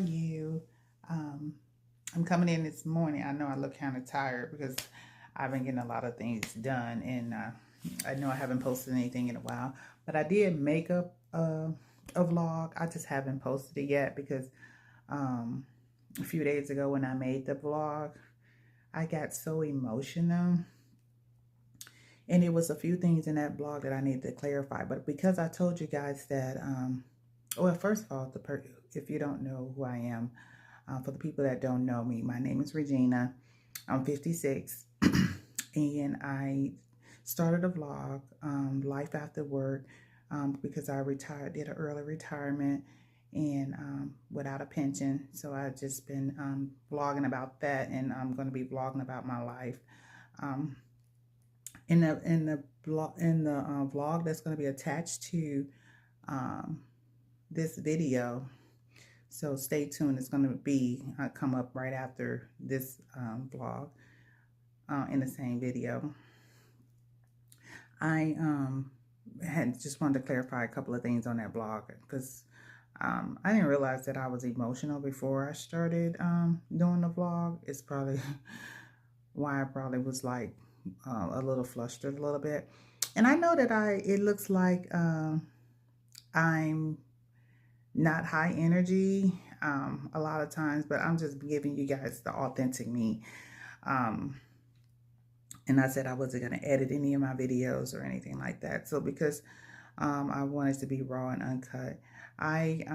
you? I'm coming in this morning. I know I look kind of tired because I've been getting a lot of things done, and I know I haven't posted anything in a while, but I did make a vlog. I just haven't posted it yet because a few days ago when I made the vlog, I got so emotional. And it was a few things in that blog that I needed to clarify. But because I told you guys that, well, first of all, if you don't know who I am, for the people that don't know me, my name is Regina. I'm 56, and I started a vlog, Life After Work, because I retired, did an early retirement, and without a pension. So I've just been vlogging about that, and I'm going to be vlogging about my life. Um, in the vlog that's going to be attached to um, this video. So stay tuned. It's going to be come up right after this vlog in the same video. I had just wanted to clarify a couple of things on that blog because I didn't realize that I was emotional before I started doing the vlog. It's probably why I probably was like a little flustered a little bit. And I know that it looks like I'm not high energy a lot of times, but I'm just giving you guys the authentic me. And I said I wasn't going to edit any of my videos or anything like that. So because I wanted to be raw and uncut, I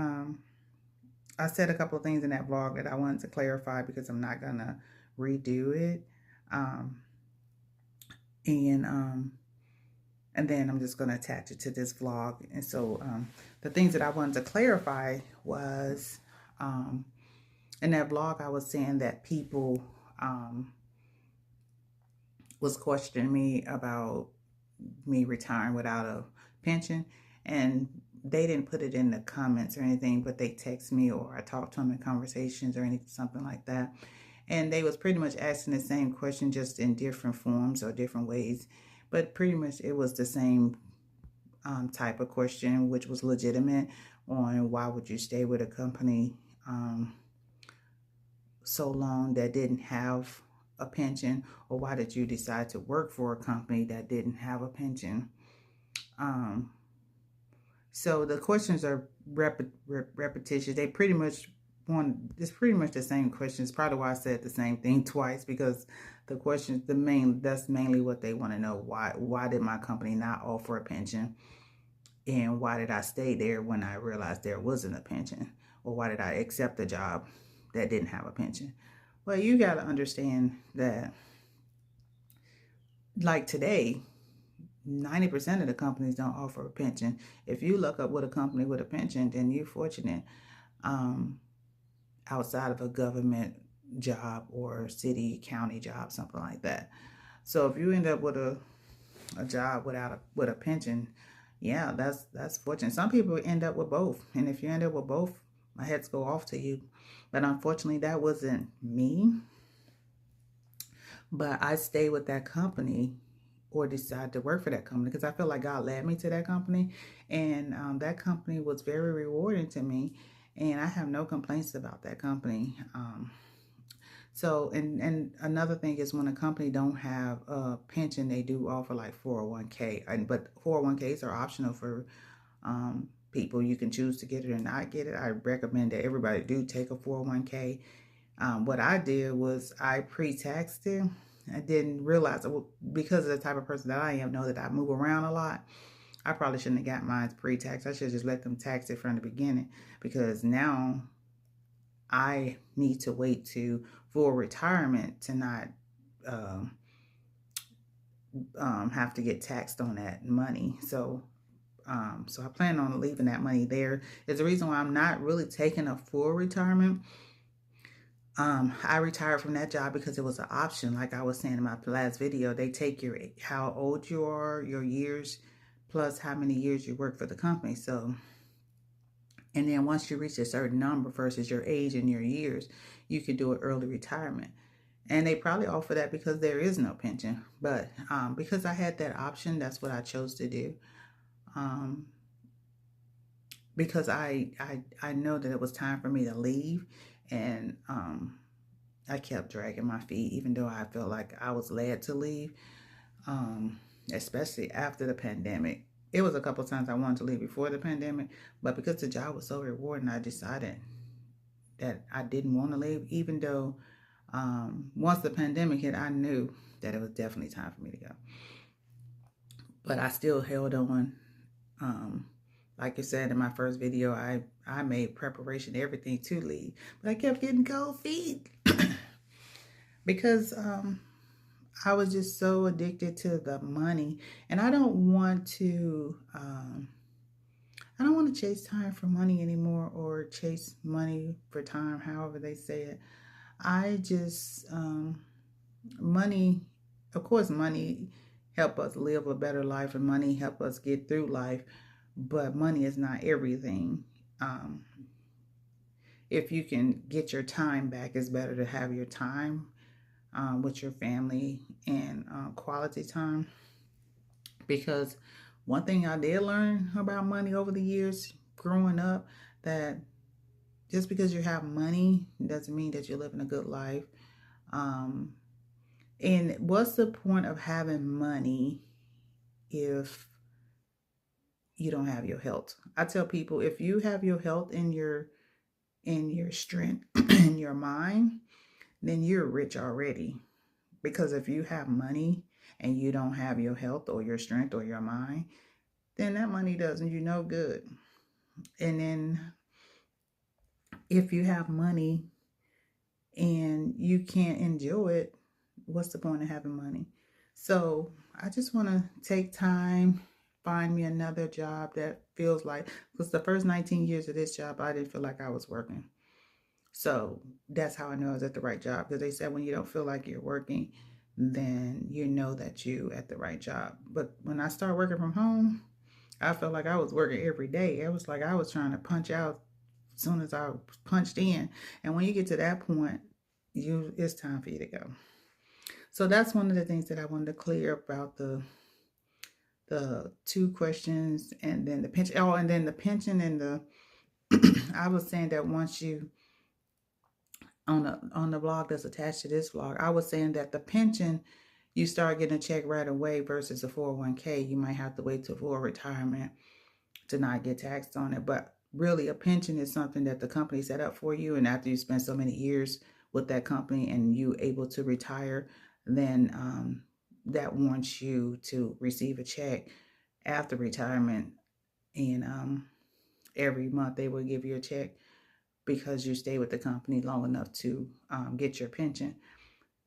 said a couple of things in that vlog that I wanted to clarify because I'm not going to redo it. And then I'm just going to attach it to this vlog. And so the things that I wanted to clarify was in that vlog, I was saying that people was questioning me about me retiring without a pension. And they didn't put it in the comments or anything, but they text me or I talked to them in conversations or anything, something like that. And they was pretty much asking the same question, just in different forms or different ways. But pretty much it was the same type of question, which was legitimate, on why would you stay with a company so long that didn't have a pension, or why did you decide to work for a company that didn't have a pension? So the questions are repetitious. They pretty much it's pretty much the same questions. Probably why I said the same thing twice, because the questions, that's mainly what they want to know. Why did my company not offer a pension? And why did I stay there when I realized there wasn't a pension? Or why did I accept a job that didn't have a pension? Well, you got to understand that, like today, 90% of the companies don't offer a pension. If you look up with a company with a pension, then you're fortunate, outside of a government job or city, county job, something like that. So if you end up with a job with a pension, yeah, that's fortunate. Some people end up with both. And if you end up with both, my heads go off to you. But unfortunately, that wasn't me. But I stayed with that company, or decided to work for that company, because I feel like God led me to that company. And that company was very rewarding to me. And I have no complaints about that company. So, and another thing is, when a company don't have a pension, they do offer like 401k. But 401ks are optional for people. You can choose to get it or not get it. I recommend that everybody do take a 401k. What I did was I pre-taxed it. I didn't realize, because of the type of person that I am, know that I move around a lot. I probably shouldn't have got mine pre-taxed. I should just let them tax it from the beginning, because now I need to wait to full retirement to not have to get taxed on that money. So I plan on leaving that money there. It's the reason why I'm not really taking a full retirement. I retired from that job because it was an option. Like I was saying in my last video, they take how old you are, your years, plus how many years you work for the company. So, and then once you reach a certain number versus your age and your years, you can do an early retirement. And they probably offer that because there is no pension. But because I had that option, that's what I chose to do. because I know that it was time for me to leave, and I kept dragging my feet, even though I felt like I was led to leave, um, especially after the pandemic. It was a couple of times I wanted to leave before the pandemic, but because the job was so rewarding, I decided that I didn't want to leave, even though once the pandemic hit, I knew that it was definitely time for me to go. But I still held on. Um, like you said in my first video, I made preparation, everything to leave, but I kept getting cold feet because I was just so addicted to the money, and I don't want to. I don't want to chase time for money anymore, or chase money for time, however they say it. I just money, of course, money help us live a better life, and money help us get through life, but money is not everything. Um, if you can get your time back, it's better to have your time with your family and quality time. Because one thing I did learn about money over the years growing up, that just because you have money doesn't mean that you're living a good life. Um, and what's the point of having money if you don't have your health? I tell people, if you have your health in your strength in your mind, then you're rich already. Because if you have money and you don't have your health or your strength or your mind, then that money doesn't you no good. And then if you have money and you can't enjoy it, what's the point of having money? So I just want to take time, find me another job that feels like, because the first 19 years of this job, I didn't feel like I was working. So that's how I know I was at the right job, because they said when you don't feel like you're working, then you know that you at the right job. But when I started working from home, I felt like I was working every day. It was like I was trying to punch out as soon as I punched in. And when you get to that point, it's time for you to go. So that's one of the things that I wanted to clear about the two questions, and then the pension. Oh, and then the pension and the I was saying that once you on the blog that's attached to this vlog, I was saying that the pension, you start getting a check right away, versus a 401k. You might have to wait till full retirement to not get taxed on it. But really, a pension is something that the company set up for you, and after you spend so many years with that company and you able to retire, then that wants you to receive a check after retirement. And every month they will give you a check because you stay with the company long enough to get your pension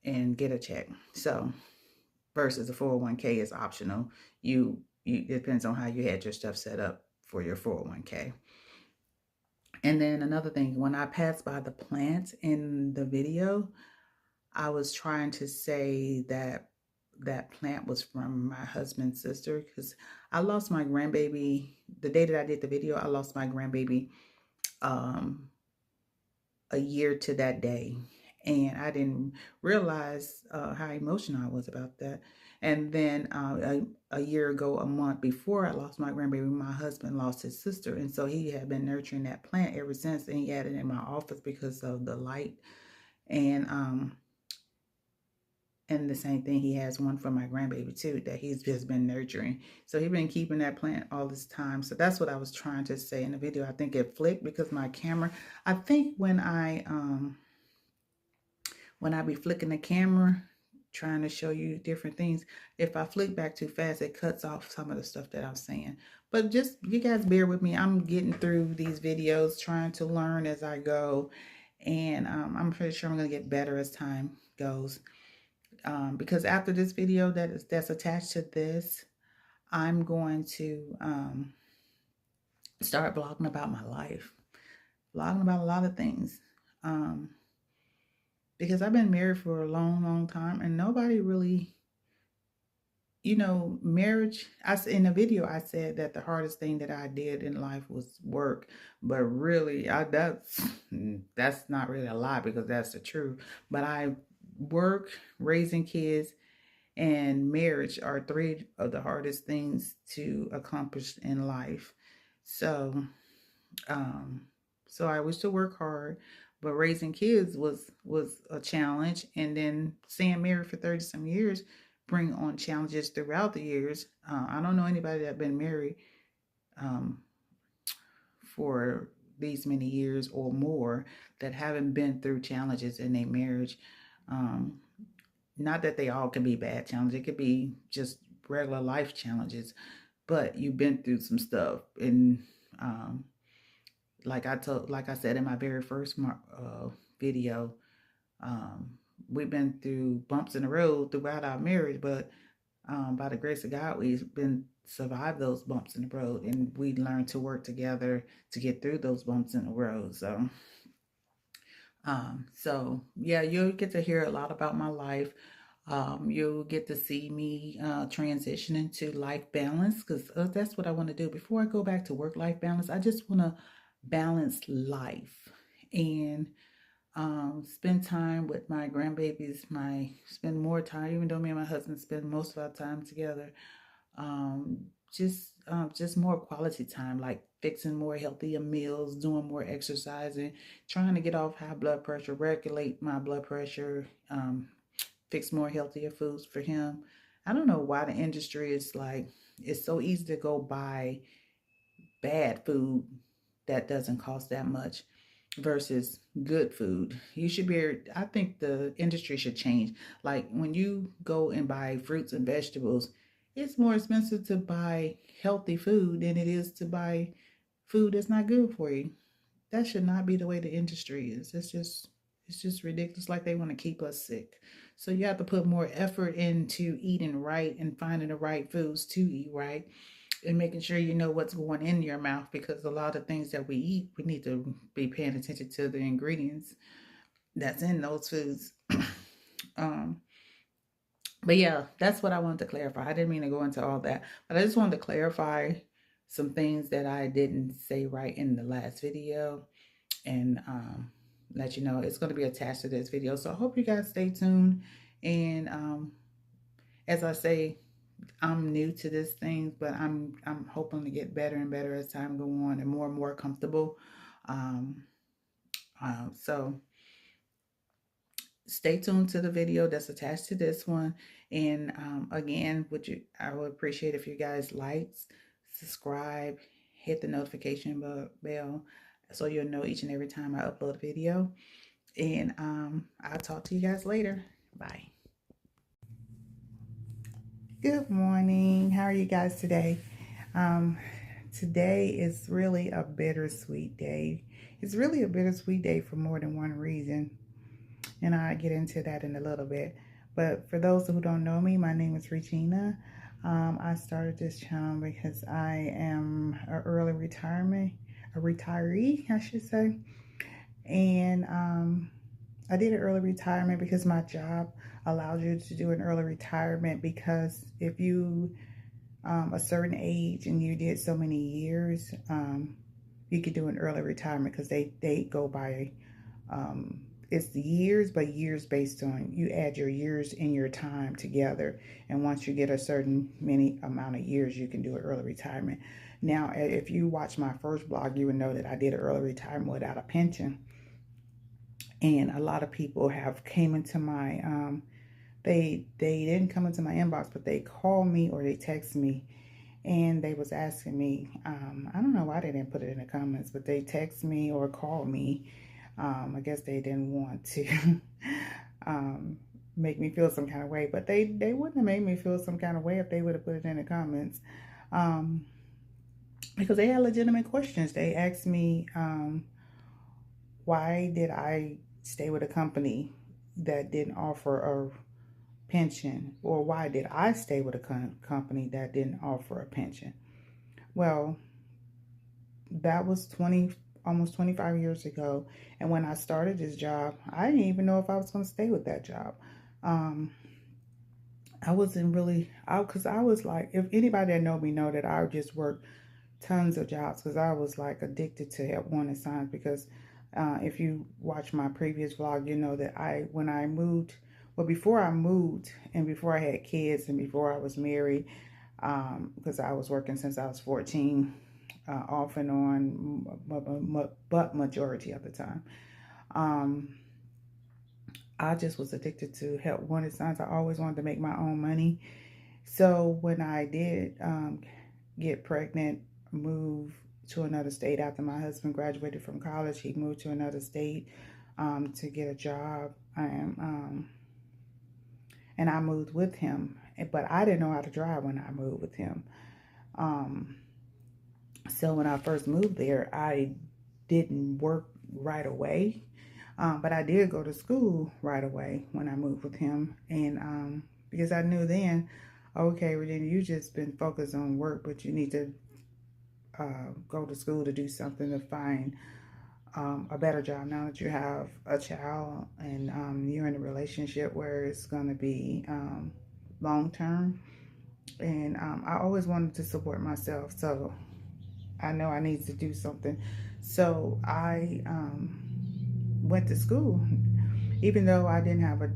and get a check. So versus the 401k is optional. You it depends on how you had your stuff set up for your 401k. And then another thing, when I passed by the plant in the video, I was trying to say that that plant was from my husband's sister, because I lost my grandbaby the day that I did the video. I lost my grandbaby a year to that day, and I didn't realize how emotional I was about that. And then a year ago, a month before I lost my grandbaby, my husband lost his sister, and so he had been nurturing that plant ever since, and he had it in my office because of the light. And the same thing, he has one for my grandbaby too that he's just been nurturing. So he's been keeping that plant all this time. So that's what I was trying to say in the video. I think it flicked because my camera, I think when I be flicking the camera, trying to show you different things, if I flick back too fast, it cuts off some of the stuff that I'm saying. But just, you guys bear with me. I'm getting through these videos, trying to learn as I go. And I'm pretty sure I'm going to get better as time goes. Because after this video that's attached to this, I'm going to start blogging about my life, blogging about a lot of things, because I've been married for a long time, and nobody really, marriage. In the video I said that the hardest thing that I did in life was work, but really that's not really a lie, because that's the truth. But work, raising kids, and marriage are three of the hardest things to accomplish in life. So So I used to work hard, but raising kids was a challenge. And then staying married for 30 some years bring on challenges throughout the years. I don't know anybody that been married um, for these many years or more that haven't been through challenges in their marriage. Um, Not that they all can be bad challenges. It could be just regular life challenges, but you've been through some stuff. And um, like I said in my very first video, um, we've been through bumps in the road throughout our marriage, but by the grace of God, we've been survived those bumps in the road, and we learned to work together to get through those bumps in the road. So yeah, you'll get to hear a lot about my life. You'll get to see me transition into life balance, because that's what I want to do. Before I go back to work-life balance, I just want to balance life and spend time with my grandbabies, spend more time, even though me and my husband spend most of our time together. Um, just more quality time, like fixing more healthier meals, doing more exercising, trying to get off high blood pressure, regulate my blood pressure, fix more healthier foods for him. I don't know why the industry is like, it's so easy to go buy bad food that doesn't cost that much versus good food. You should be, I think the industry should change. Like when you go and buy fruits and vegetables, it's more expensive to buy healthy food than it is to buy food that's not good for you. That should not be the way the industry is. It's just ridiculous. Like they want to keep us sick. So you have to put more effort into eating right and finding the right foods to eat right and making sure you know what's going in your mouth, because a lot of things that we eat, we need to be paying attention to the ingredients that's in those foods. um, but yeah, that's what I wanted to clarify. I didn't mean to go into all that, but I just wanted to clarify some things that I didn't say right in the last video, and let you know it's going to be attached to this video. So I hope you guys stay tuned. And as I say, I'm new to this thing, but I'm hoping to get better and better as time go on and more comfortable. Um, so stay tuned to the video that's attached to this one. And again, I would appreciate if you guys likes, subscribe, hit the notification bell so you'll know each and every time I upload a video. And I'll talk to you guys later. Bye. Good morning. How are you guys today? Um, Today is really a bittersweet day. It's really a bittersweet day for more than one reason, and I'll get into that in a little bit. But for those who don't know me, my name is Regina. I started this channel because I am an early retiree, I should say. And I did an early retirement because my job allows you to do an early retirement, because if you a certain age and you did so many years, you could do an early retirement, because they go by it's the years, but years based on, you add your years and your time together, and once you get a certain many amount of years, you can do an early retirement. Now if you watch my first blog, you would know that I did an early retirement without a pension, and a lot of people have came into my they didn't come into my inbox, but they called me or they text me, and they was asking me, I don't know why they didn't put it in the comments, but they text me or called me. I guess they didn't want to make me feel some kind of way, but they wouldn't have made me feel some kind of way if they would have put it in the comments, because they had legitimate questions. They asked me, why did I stay with a company that didn't offer a pension, or why did I stay with a company that didn't offer a pension? Well, that was almost 25 years ago, and when I started this job, I didn't even know if I was going to stay with that job. I wasn't really out, because I was like, if anybody that know me know that I just worked tons of jobs, because I was like addicted to wanting signs. Because if you watch my previous vlog, you know that when I moved, well, before I moved and before I had kids and before I was married, because I was working since I was 14, off and on, but majority of the time. Um, I just was addicted to help wanted signs. I always wanted to make my own money. So when I did get pregnant, move to another state after my husband graduated from college, he moved to another state to get a job. And I moved with him, but I didn't know how to drive when I moved with him. Um, so when I first moved there, I didn't work right away. But I did go to school right away when I moved with him. And because I knew then, okay, Virginia, you just been focused on work, but you need to go to school to do something to find a better job now that you have a child and you're in a relationship where it's going to be long term. And I always wanted to support myself. So I know I need to do something. So I went to school. Even though I didn't have a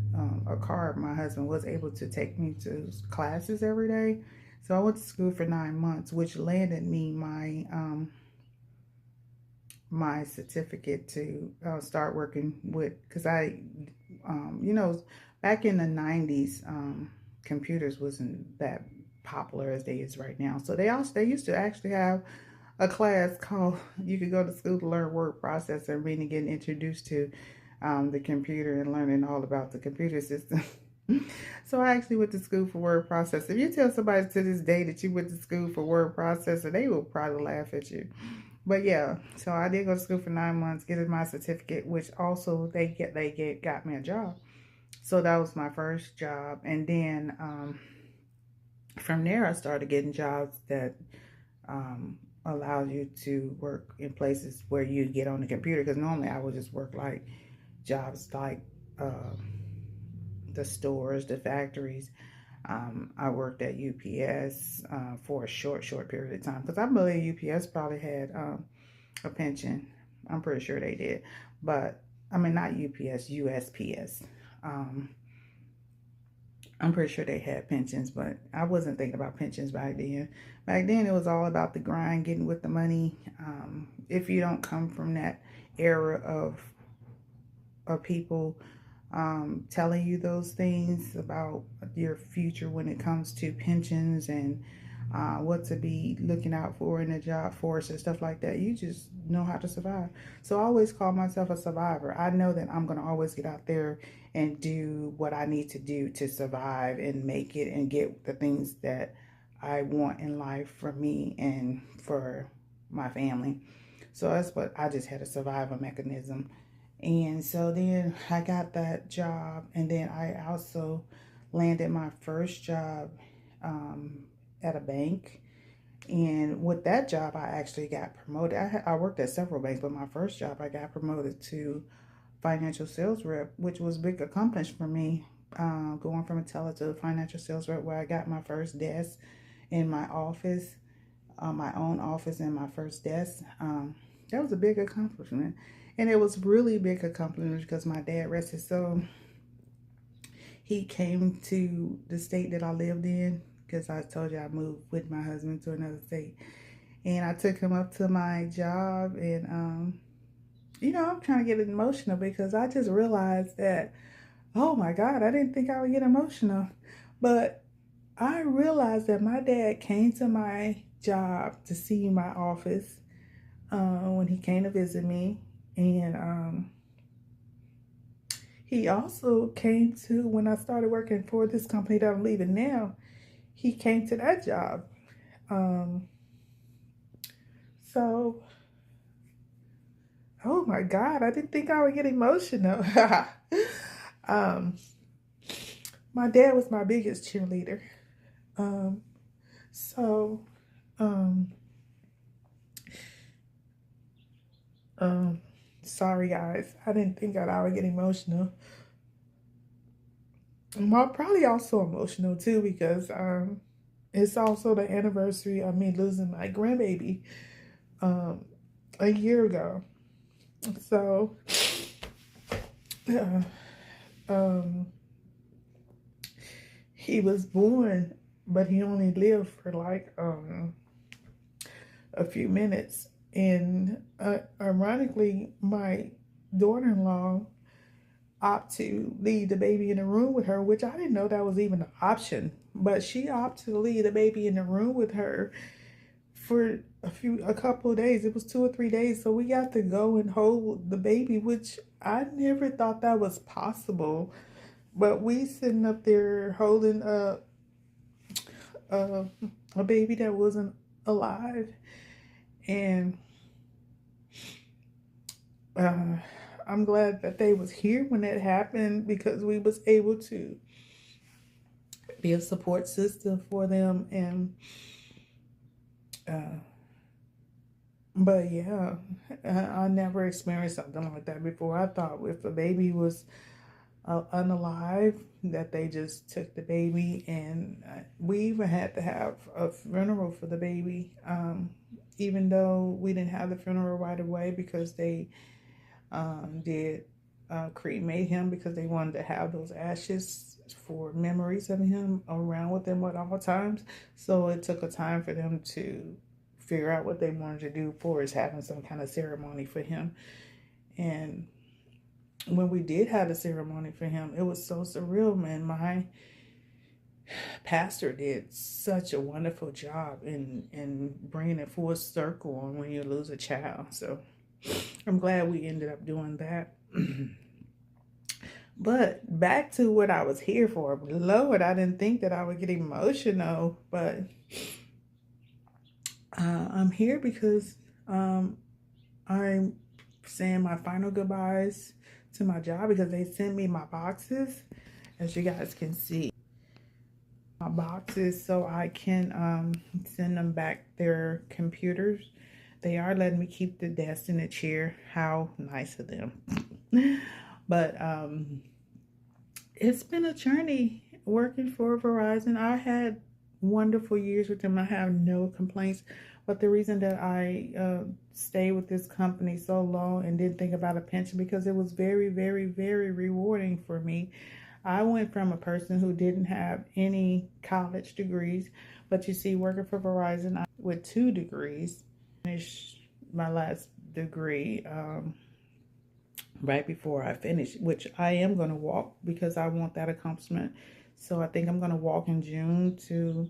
car, my husband was able to take me to classes every day. So I went to school for 9 months, which landed me my certificate to start working with, because back in the 90s, computers wasn't that popular as they is right now. So they used to actually have a class called, you could go to school to learn word processor and really getting introduced to the computer and learning all about the computer system. So I actually went to school for word processor. If you tell somebody to this day that you went to school for word processor, they will probably laugh at you. But yeah, so I did go to school for 9 months, getting my certificate, which also they got me a job. So that was my first job, and then from there I started getting jobs that allows you to work in places where you get on the computer. Because normally I would just work like jobs like the stores, the factories. I worked at UPS for a short period of time, because I believe UPS probably had a pension. I'm pretty sure they did, but I mean not UPS, USPS. I'm pretty sure they had pensions, but I wasn't thinking about pensions back then. Back then, it was all about the grind, getting with the money. If you don't come from that era of people telling you those things about your future when it comes to pensions and what to be looking out for in the job force and stuff like that, you just know how to survive. So I always call myself a survivor. I know that I'm going to always get out there and do what I need to do to survive and make it and get the things that I want in life for me and for my family. So that's what I just had, a survival mechanism. And so then I got that job, and then I also landed my first job at a bank. And with that job, I actually got promoted. I worked at several banks, but my first job, I got promoted to financial sales rep, which was a big accomplishment for me, going from a teller to a financial sales rep, where I got my first desk in my office, my own office and my first desk. That was a big accomplishment. And it was really big accomplishment because my dad, rest his soul, he came to the state that I lived in, because I told you I moved with my husband to another state. And I took him up to my job, and I'm trying to get emotional because I just realized that, oh my God, I didn't think I would get emotional. But I realized that my dad came to my job to see my office when he came to visit me. And he also came to, when I started working for this company that I'm leaving now, he came to that job. So, oh my God, I didn't think I would get emotional. My dad was my biggest cheerleader. So, sorry guys, I didn't think that I would get emotional. I'm probably also emotional too because it's also the anniversary of me losing my grandbaby a year ago. So he was born, but he only lived for like a few minutes. And ironically, my daughter-in-law opted to leave the baby in the room with her, which I didn't know that was even an option. But she opted to leave the baby in the room with her for a couple of days. It was 2 or 3 days. So we got to go and hold the baby, which I never thought that was possible. But we sitting up there holding a, a baby that wasn't alive. And I'm glad that they was here when that happened, because we was able to be a support system for them. And but yeah, I never experienced something like that before. I thought if a baby was unalive, that they just took the baby. And we even had to have a funeral for the baby, even though we didn't have the funeral right away, because they did cremate him, because they wanted to have those ashes for memories of him around with them at all times. So it took a time for them to figure out what they wanted to do for us having some kind of ceremony for him. And when we did have a ceremony for him, it was so surreal, man. My pastor did such a wonderful job in bringing it full circle on when you lose a child. So I'm glad we ended up doing that. But back to what I was here for. Lord, I didn't think that I would get emotional, but I'm here because I'm saying my final goodbyes to my job, because they sent me my boxes, as you guys can see, my boxes, so I can send them back their computers. They are letting me keep the desk and the chair. How nice of them. But it's been a journey working for Verizon. I had wonderful years with them. I have no complaints. But the reason that I stayed with this company so long and didn't think about a pension, because it was very, very, very rewarding for me. I went from a person who didn't have any college degrees, but you see, working for Verizon with 2 degrees, finished my last degree right before I finish, which I am going to walk, because I want that accomplishment. So I think I'm going to walk in June to,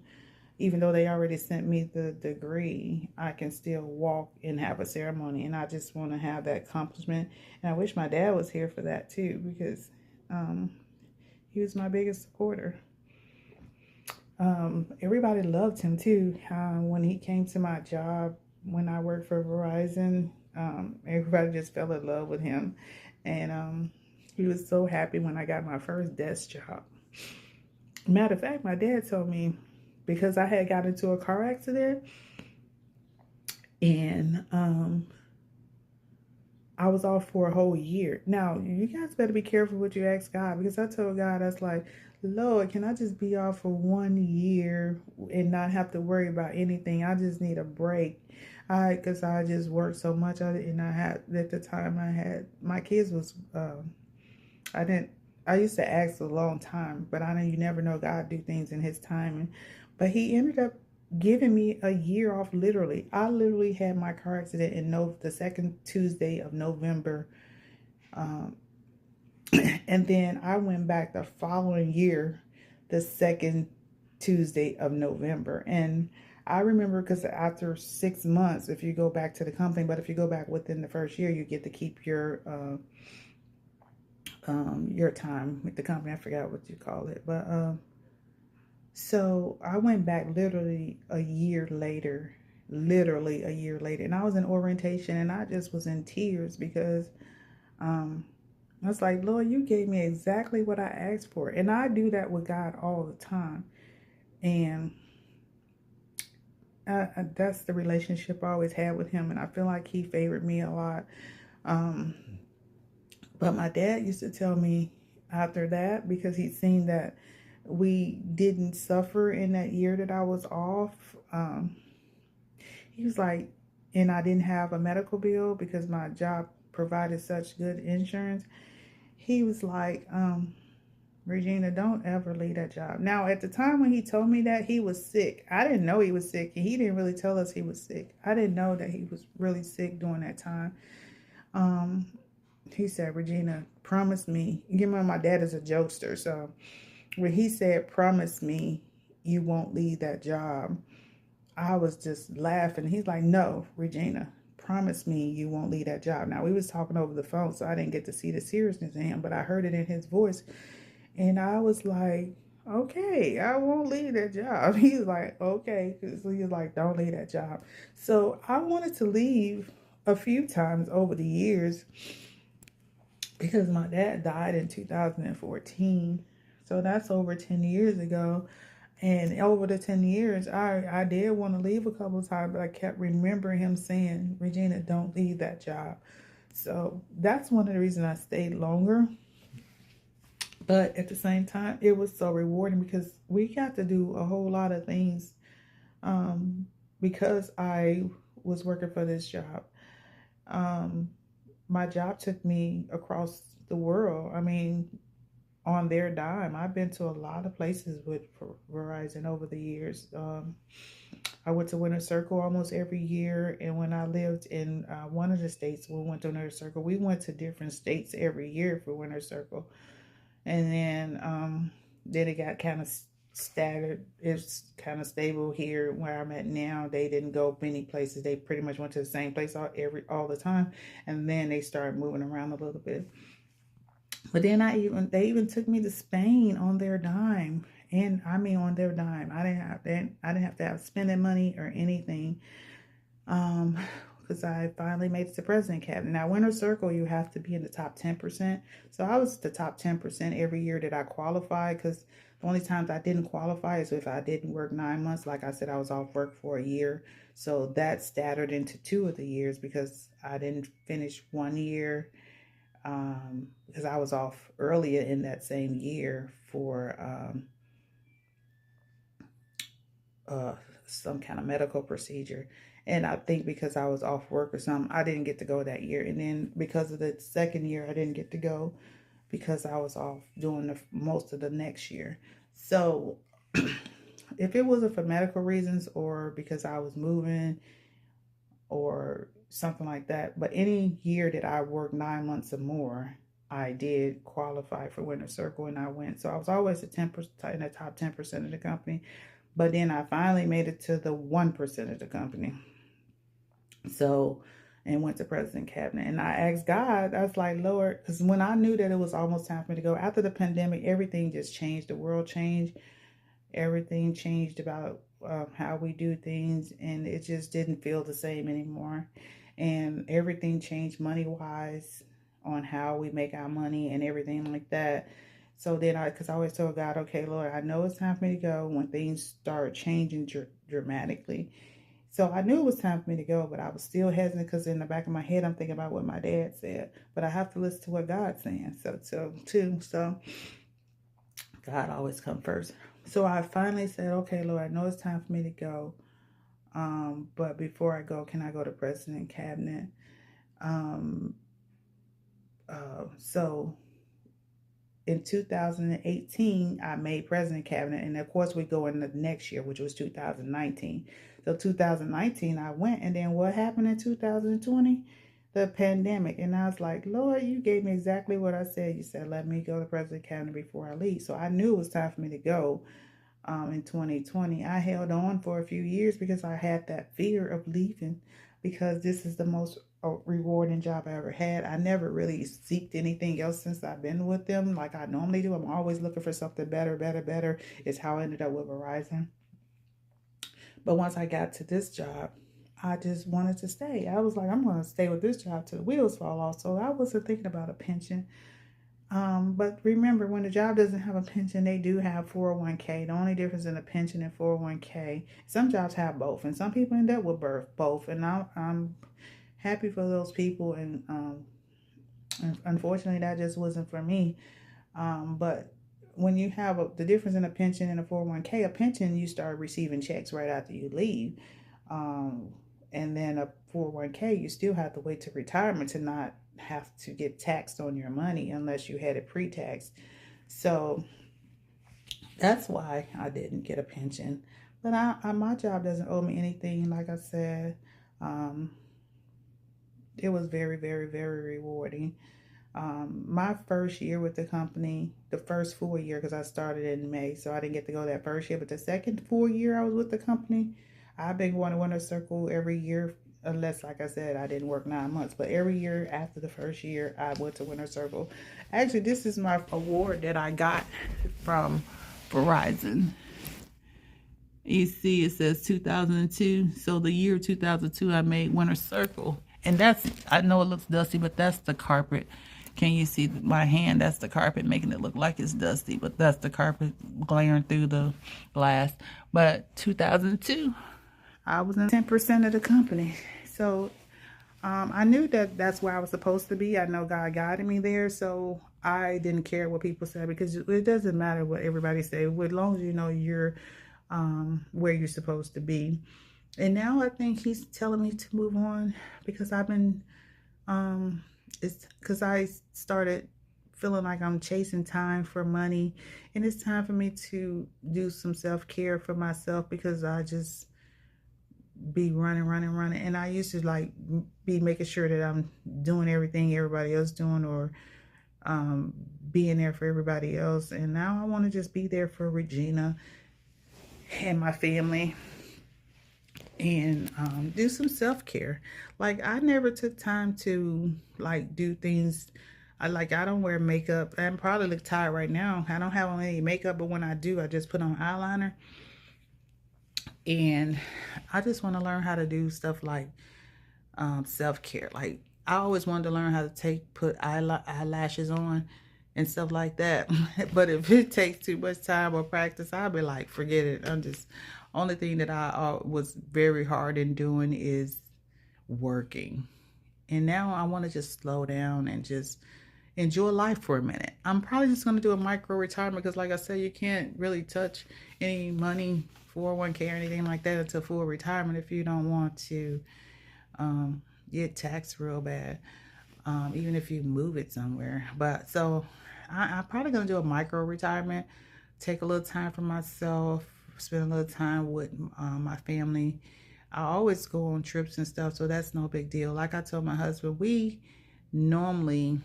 even though they already sent me the degree, I can still walk and have a ceremony. And I just want to have that accomplishment. And I wish my dad was here for that too, because he was my biggest supporter. Everybody loved him too. When he came to my job, when I worked for Verizon, everybody just fell in love with him. And he was so happy when I got my first desk job. Matter of fact, my dad told me, because I had got into a car accident, and I was off for a whole year. Now, you guys better be careful what you ask God, because I told God, I was like, Lord, can I just be off for 1 year and not have to worry about anything? I just need a break. Because I just worked so much. And I had, at the time, I had, my kids was, I used to ask a long time, but I know you never know, God do things in his timing. But he ended up giving me a year off, literally. I literally had my car accident in the second Tuesday of November. And then I went back the following year, the second Tuesday of November. And I remember, because after 6 months, if you go back to the company, but if you go back within the first year, you get to keep your time with the company. I forgot what you call it. But so I went back literally a year later. And I was in orientation, and I just was in tears, because I was like, Lord, you gave me exactly what I asked for. And I do that with God all the time. And that's the relationship I always had with him. And I feel like he favored me a lot. But my dad used to tell me after that, because he'd seen that we didn't suffer in that year that I was off. He was like, and I didn't have a medical bill because my job provided such good insurance. He was like, Regina, don't ever leave that job. Now, at the time when he told me that, he was sick. I didn't know he was sick, and he didn't really tell us he was sick. I didn't know that he was really sick during that time. Um, he said, Regina, promise me. You remember my dad is a jokester, so when he said, promise me you won't leave that job, I was just laughing. He's like, no, Regina, promise me you won't leave that job. Now, we was talking over the phone, so I didn't get to see the seriousness in him, but I heard it in his voice. And I was like, okay, I won't leave that job. He's like, okay. So he was like, don't leave that job. So I wanted to leave a few times over the years because my dad died in 2014. So that's over 10 years ago. And over the 10 years, I did want to leave a couple of times, but I kept remembering him saying, Regina, don't leave that job. So that's one of the reasons I stayed longer. But at the same time, it was so rewarding because we got to do a whole lot of things because I was working for this job. Um, my job took me across the world. I mean, on their dime. I've been to a lot of places with Verizon over the years. I went to Winter Circle almost every year, and when I lived in one of the states, we went to Winter Circle. We went to different states every year for Winter Circle, and then it got kind of staggered. It's kind of stable here where I'm at now. They didn't go many places. They pretty much went to the same place all the time, and then they started moving around a little bit. But then they even took me to Spain on their dime. And I mean on their dime. I didn't have to have spending money or anything. Because I finally made it to president cabinet. Now, Winter Circle, you have to be in the top 10%. So I was the top 10% every year that I qualified, because the only times I didn't qualify is if I didn't work 9 months. Like I said, I was off work for a year. So that staggered into 2 of the years because I didn't finish 1 year because I was off earlier in that same year for some kind of medical procedure. And I think because I was off work or something, I didn't get to go that year. And then because of the second year, I didn't get to go because I was off doing most of the next year. So if it wasn't for medical reasons or because I was moving or something like that, but any year that I worked 9 months or more, I did qualify for Winter Circle and I went. So I was always in the top 10% of the company. But then I finally made it to the 1% of the company. So, and went to president cabinet. And I asked God, I was like, Lord, because when I knew that it was almost time for me to go, after the pandemic, everything just changed. The world changed. Everything changed about how we do things. And it just didn't feel the same anymore. And everything changed money-wise on how we make our money and everything like that. So then because I always told God, okay, Lord, I know it's time for me to go when things start changing dramatically. So I knew it was time for me to go, but I was still hesitant because in the back of my head, I'm thinking about what my dad said. But I have to listen to what God's saying. So God always comes first. So I finally said, okay, Lord, I know it's time for me to go. But before I go, can I go to president cabinet? So in 2018, I made president cabinet. And of course, we go in the next year, which was 2019. So 2019, I went. And then what happened in 2020? The pandemic. And I was like, Lord, you gave me exactly what I said. You said, let me go to president cabinet before I leave. So I knew it was time for me to go in 2020. I held on for a few years because I had that fear of leaving, because this is the most rewarding job I ever had. I never really seeked anything else since I've been with them like I normally do. I'm always looking for something better. It's how I ended up with Verizon. But once I got to this job, I just wanted to stay. I was like, I'm going to stay with this job till the wheels fall off. So I wasn't thinking about a pension. But remember, when the job doesn't have a pension, they do have 401k. The only difference in a pension and 401k, some jobs have both, and some people end up with both. And I'm happy for those people. And unfortunately, that just wasn't for me. But when you have the difference in a pension and a 401k, a pension, you start receiving checks right after you leave. And then a 401k, you still have to wait to retirement to not have to get taxed on your money unless you had it pre-taxed. So that's why I didn't get a pension. But my job doesn't owe me anything. Like I said, um, it was very, very, very rewarding. My first year with the company, the first full year, because I started in May, so I didn't get to go that first year. But the second full year I was with the company, I've been going to Winter Circle every year, unless, like I said, I didn't work 9 months. But every year after the first year, I went to Winter Circle. Actually, this is my award that I got from Verizon. You see, it says 2002. So the year 2002, I made Winter Circle. And that's, I know it looks dusty, but that's the carpet. Can you see my hand? That's the carpet making it look like it's dusty, but that's the carpet glaring through the glass. But 2002, I was in 10% of the company. So I knew that that's where I was supposed to be. I know God guided me there, so I didn't care what people said, because it doesn't matter what everybody says, as long as you know you're where you're supposed to be. And now I think he's telling me to move on, because I've been, it's because I started feeling like I'm chasing time for money, and it's time for me to do some self-care for myself, because I just be running. And I used to like be making sure that I'm doing everything everybody else doing, or being there for everybody else. And now I want to just be there for Regina and my family, and do some self-care. Like, I never took time to like do things. I don't wear makeup. I'm probably look tired right now. I don't have on any makeup, but when I do, I just put on eyeliner. And I just want to learn how to do stuff like self-care. Like, I always wanted to learn how to put eyelashes on and stuff like that. But if it takes too much time or practice, I'll be like, forget it. Only thing that I was very hard in doing is working. And now I want to just slow down and just enjoy life for a minute. I'm probably just going to do a micro retirement, because like I said, you can't really touch any money, 401k or anything like that, until full retirement, if you don't want to get taxed real bad, even if you move it somewhere. But so I'm probably going to do a micro retirement, take a little time for myself, spend a little time with my family. I always go on trips and stuff, so that's no big deal. Like I told my husband, we normally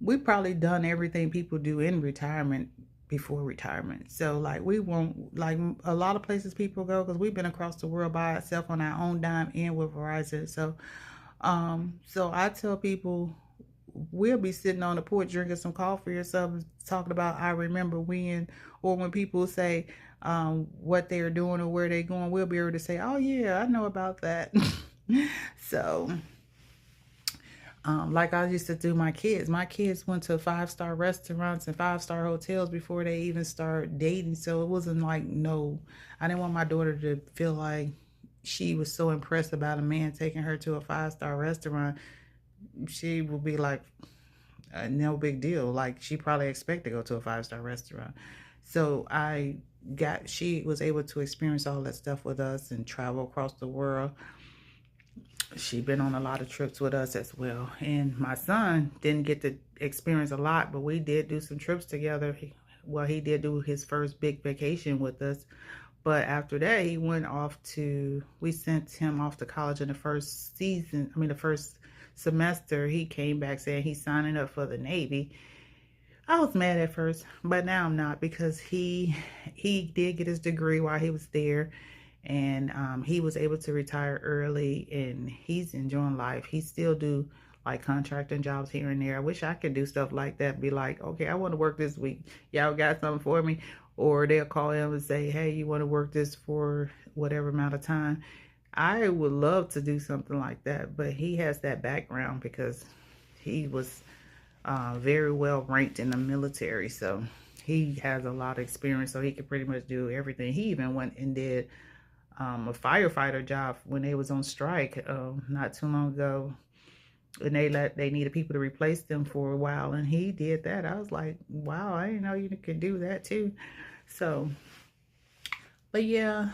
we probably done everything people do in retirement before retirement. So like, we won't, like a lot of places people go, because we've been across the world by ourselves on our own dime and with Verizon. So so I tell people, we'll be sitting on the porch drinking some coffee or something, talking about I remember when, or when people say what they're doing or where they're going, we'll be able to say, oh yeah, I know about that. So like I used to do my kids. My kids went to 5-star restaurants and 5-star hotels before they even start dating. So it wasn't like, no, I didn't want my daughter to feel like she was so impressed about a man taking her to a 5-star restaurant. She would be like, no big deal. Like, she probably expect to go to a 5-star restaurant. So she was able to experience all that stuff with us and travel across the world. She been on a lot of trips with us as well. And my son didn't get to experience a lot, but we did do some trips together. He did do his first big vacation with us. But after that, we sent him off to college in the first semester. He came back saying he's signing up for the Navy. I was mad at first, but now I'm not, because he did get his degree while he was there. And he was able to retire early, and he's enjoying life. He still do like contracting jobs here and there. I wish I could do stuff like that. Be like, okay, I want to work this week. Y'all got something for me? Or they'll call him and say, hey, you want to work this for whatever amount of time? I would love to do something like that, but he has that background because he was very well ranked in the military. So he has a lot of experience, so he can pretty much do everything. He even went and did a firefighter job when they was on strike not too long ago, and they needed people to replace them for a while, and he did that. I was like, wow, I didn't know you could do that too. So, but yeah,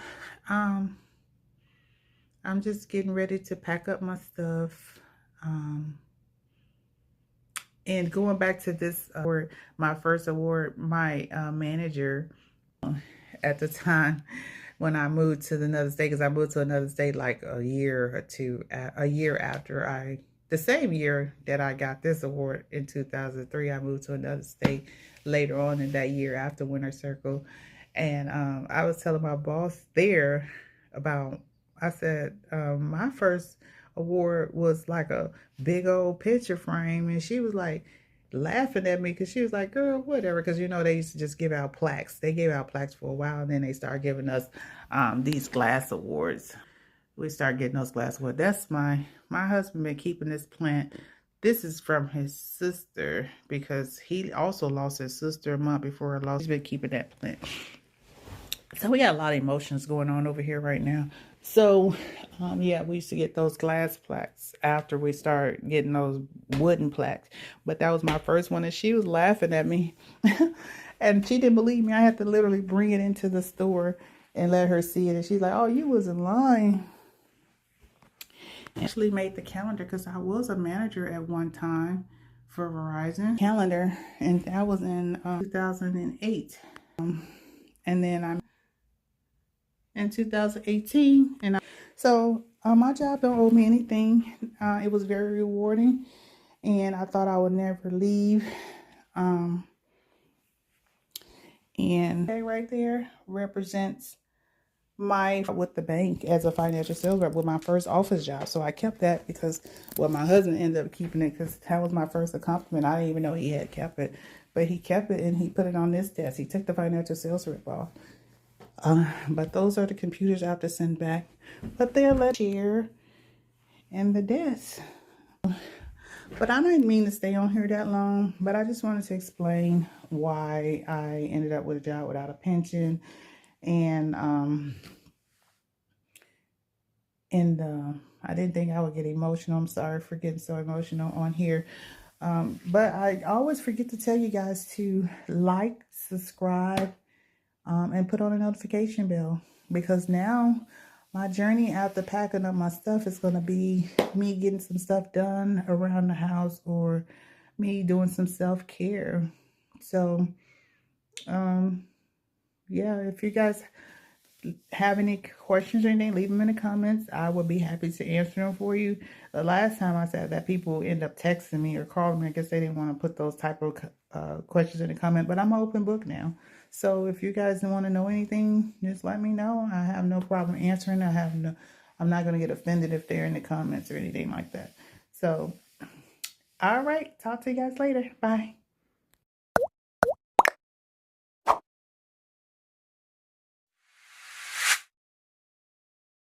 I'm just getting ready to pack up my stuff. And going back to this award, my first award, my manager at the time when I moved to another state, because I moved to another state like a year or two, a year after the same year that I got this award in 2003, I moved to another state later on in that year after Winter Circle. And I was telling my boss there about, I said, my first award was like a big old picture frame. And she was like, laughing at me because she was like, girl, whatever. Because, you know, they used to just give out plaques. They gave out plaques for a while, and then they started giving us these glass awards. We started getting those glass awards. That's my husband been keeping this plant. This is from his sister because he also lost his sister a month before he lost. He's been keeping that plant. So we got a lot of emotions going on over here right now. So, yeah, we used to get those glass plaques after we started getting those wooden plaques. But that was my first one, and she was laughing at me. And she didn't believe me. I had to literally bring it into the store and let her see it. And she's like, oh, you wasn't lying. I actually made the calendar because I was a manager at one time for Verizon. Calendar, and that was in 2008. And then I'm in 2018, and so my job don't owe me anything. It was very rewarding, and I thought I would never leave. And right there represents my with the bank as a financial sales rep with my first office job. So I kept that because, well, my husband ended up keeping it because that was my first accomplishment. I didn't even know he had kept it, but he kept it and he put it on this desk. He took the financial sales rep off. But those are the computers I have to send back. But they'll let share and the desk. But I didn't mean to stay on here that long. But I just wanted to explain why I ended up with a job without a pension. And I didn't think I would get emotional. I'm sorry for getting so emotional on here. But I always forget to tell you guys to like, subscribe, and put on a notification bell, because now my journey after packing up my stuff is going to be me getting some stuff done around the house or me doing some self-care. So, yeah, if you guys have any questions or anything, leave them in the comments. I would be happy to answer them for you. The last time I said that, people end up texting me or calling me. I guess they didn't want to put those type of questions in the comment, but I'm an open book now. So if you guys want to know anything, just let me know. I have no problem answering. I'm not going to get offended if they're in the comments or anything like that. So, all right. Talk to you guys later. Bye.